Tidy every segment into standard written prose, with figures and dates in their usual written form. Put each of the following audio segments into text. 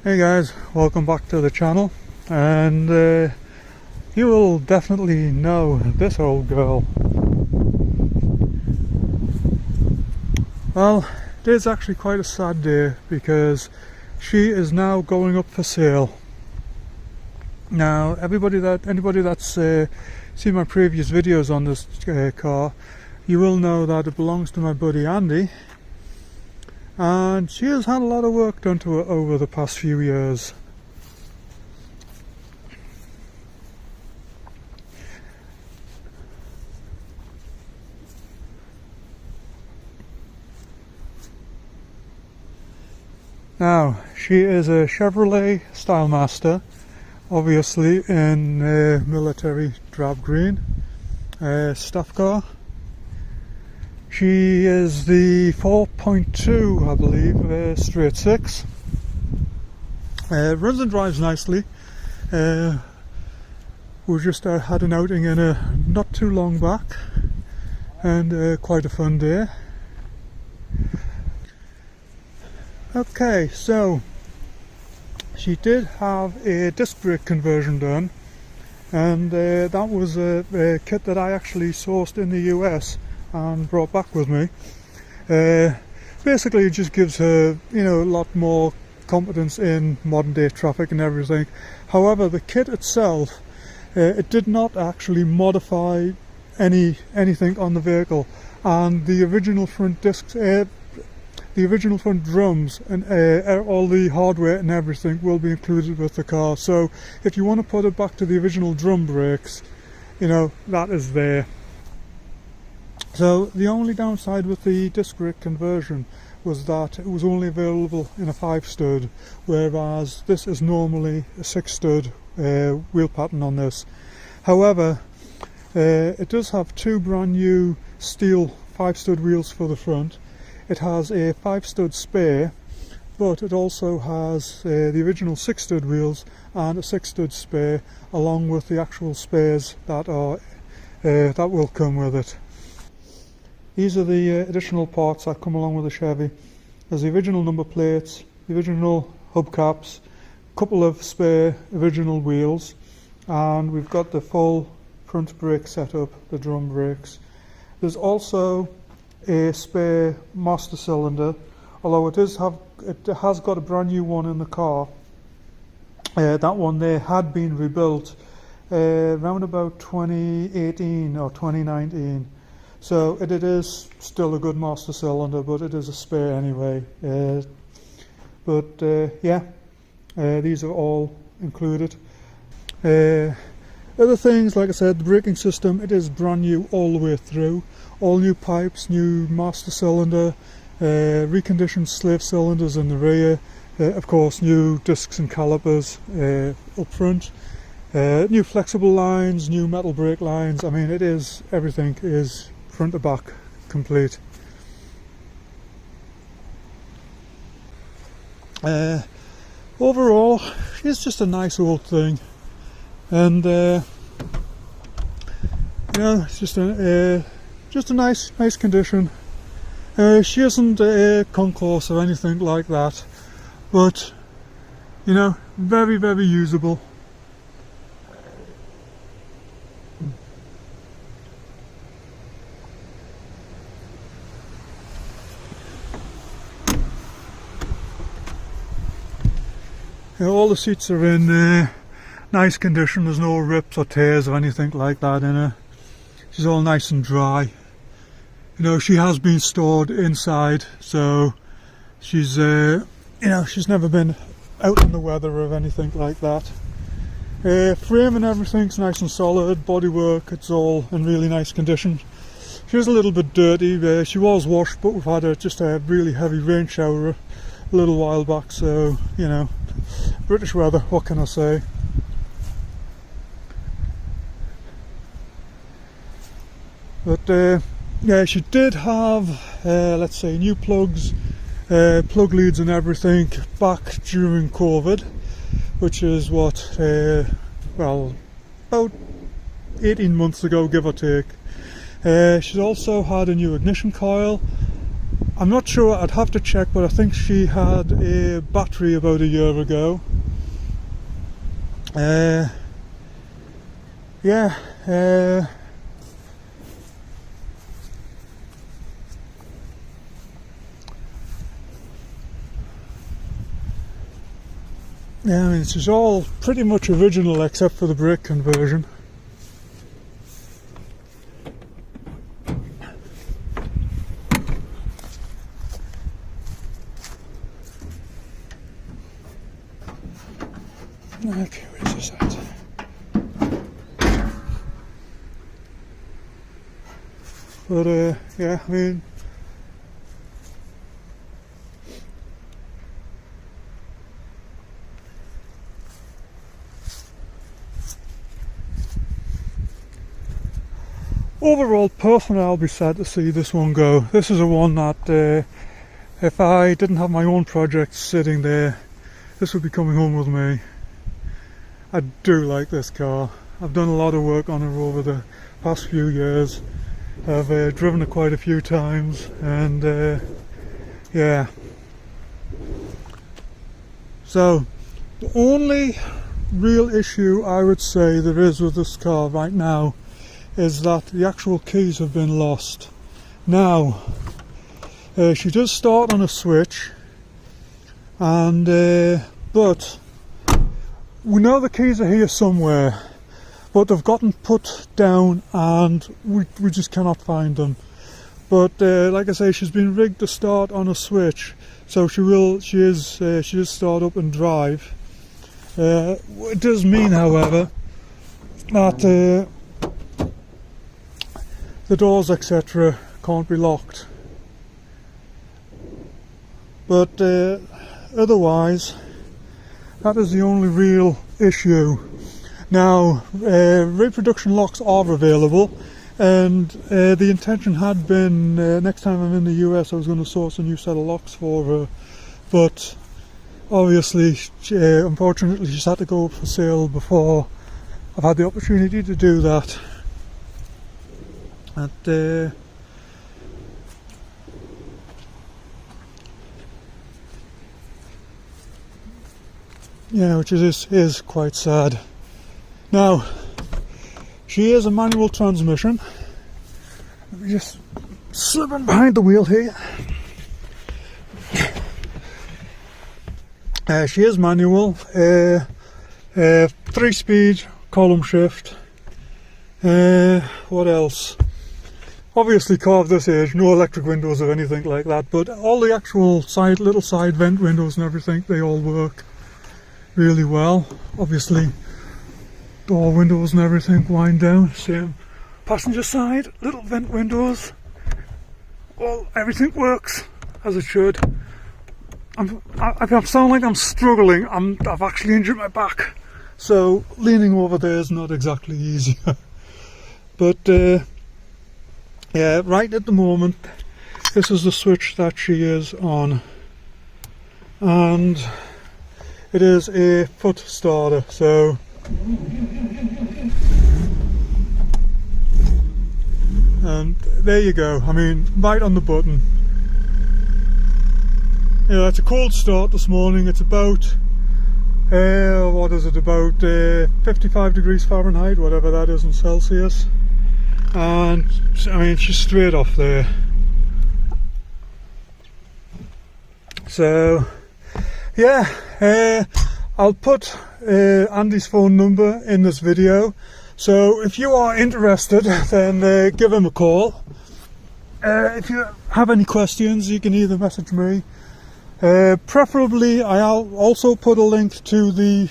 Hey guys, welcome back to the channel, and you will definitely know this old girl. Well, it is actually quite a sad day because she is now going up for sale. Now anybody that's seen my previous videos on this car, you will know that it belongs to my buddy Andy, and she has had a lot of work done to her over the past few years. Now, she is a Chevrolet Stylemaster, obviously in military drab green, staff car. She is the 4.2, I believe, straight six. Runs and drives nicely. We just had an outing in a not too long back, and quite a fun day. Okay, so she did have a disc brake conversion done, and that was a kit that I actually sourced in the US and brought back with me. Basically it just gives her, a lot more competence in modern day traffic and everything. However, the kit itself, it did not actually modify anything on the vehicle, and the original front discs, the original front drums and all the hardware and everything will be included with the car. So if you want to put it back to the original drum brakes, that is there. So the only downside with the disc brake conversion was that it was only available in a 5-stud, whereas this is normally a 6-stud wheel pattern on this. However, it does have two brand new steel 5-stud wheels for the front. It has a 5-stud spare, but it also has the original 6-stud wheels and a 6-stud spare, along with the actual spares that will come with it. These are the additional parts that come along with the Chevy. There's the original number plates, the original hubcaps, a couple of spare original wheels, and we've got the full front brake setup, the drum brakes. There's also a spare master cylinder, although it has got a brand new one in the car. That one there had been rebuilt around about 2018 or 2019. So it is still a good master cylinder, but it is a spare anyway. These are all included. Other things, like I said, the braking system, it is brand new all the way through. All new pipes, new master cylinder, reconditioned slave cylinders in the rear, of course new discs and calipers up front, new flexible lines, new metal brake lines. I mean, everything is front to back complete. Overall, it's just a nice old thing, and it's just a nice condition. She isn't a concourse or anything like that, but very, very usable. All the seats are in nice condition. There's no rips or tears or anything like that in her. She's all nice and dry. She has been stored inside, so she's she's never been out in the weather or anything like that. Frame and everything's nice and solid. Bodywork, it's all in really nice condition. She is a little bit dirty. She was washed, but we've had just a really heavy rain shower a little while back, so British weather, what can I say. But yeah, she did have let's say new plugs, plug leads and everything back during COVID, which is what well, about 18 months ago, give or take. She's also had a new ignition coil I'm not sure, I'd have to check, but I think she had a battery about a year ago. Yeah, yeah, I mean, this is all pretty much original except for the brake conversion. Okay, where's this at? But yeah, I mean, overall, personally, I'll be sad to see this one go. This is a one that if I didn't have my own projects sitting there, this would be coming home with me. I do like this car. I've done a lot of work on it over the past few years. I've driven it quite a few times, and yeah. So the only real issue I would say there is with this car right now is that the actual keys have been lost. Now she does start on a switch, and but we know the keys are here somewhere, but they've gotten put down and we just cannot find them. But like I say, she's been rigged to start on a switch, so she does start up and drive. It does mean, however, that the doors, etc., can't be locked. But otherwise, that is the only real issue. Now, reproduction locks are available, and the intention had been next time I'm in the US I was going to source a new set of locks for her, but obviously unfortunately she's had to go up for sale before I've had the opportunity to do that. And yeah, which is quite sad. Now, she is a manual transmission. Let me just slip in behind the wheel here. She is manual, 3-speed column shift. What else? Obviously, car of this age, no electric windows or anything like that, but all the actual little side vent windows and everything, they all work really well. Obviously, door windows and everything wind down. Same passenger side, little vent windows. Well, everything works as it should. I sound like I'm struggling. I've actually injured my back, so leaning over there is not exactly easy. But yeah, right at the moment, this is the switch that she is on, and it is a foot starter. So and there you go. I mean, right on the button. Yeah, it's a cold start this morning. It's about what is it, about 55 degrees Fahrenheit, whatever that is in Celsius, and I mean, she's straight off there. So yeah, I'll put Andy's phone number in this video, so if you are interested, then give him a call. If you have any questions, you can either message me. Preferably, I'll also put a link to the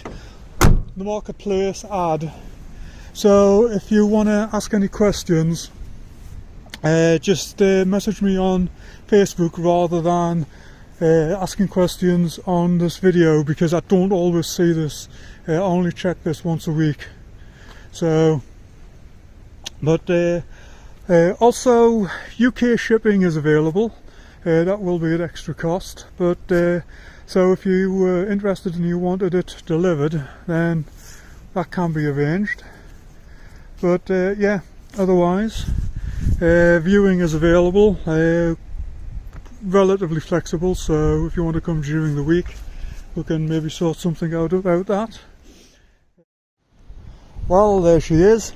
marketplace ad. So if you want to ask any questions, just message me on Facebook rather than asking questions on this video, because I don't always see this. I only check this once a week. So, but also UK shipping is available. That will be at extra cost, but so if you were interested and you wanted it delivered, then that can be arranged. But yeah, otherwise viewing is available. relatively flexible, so if you want to come during the week, we can maybe sort something out about that. Well, there she is.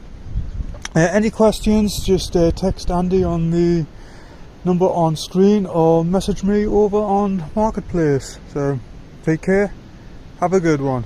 Any questions, just text Andy on the number on screen or message me over on Marketplace. So take care, have a good one.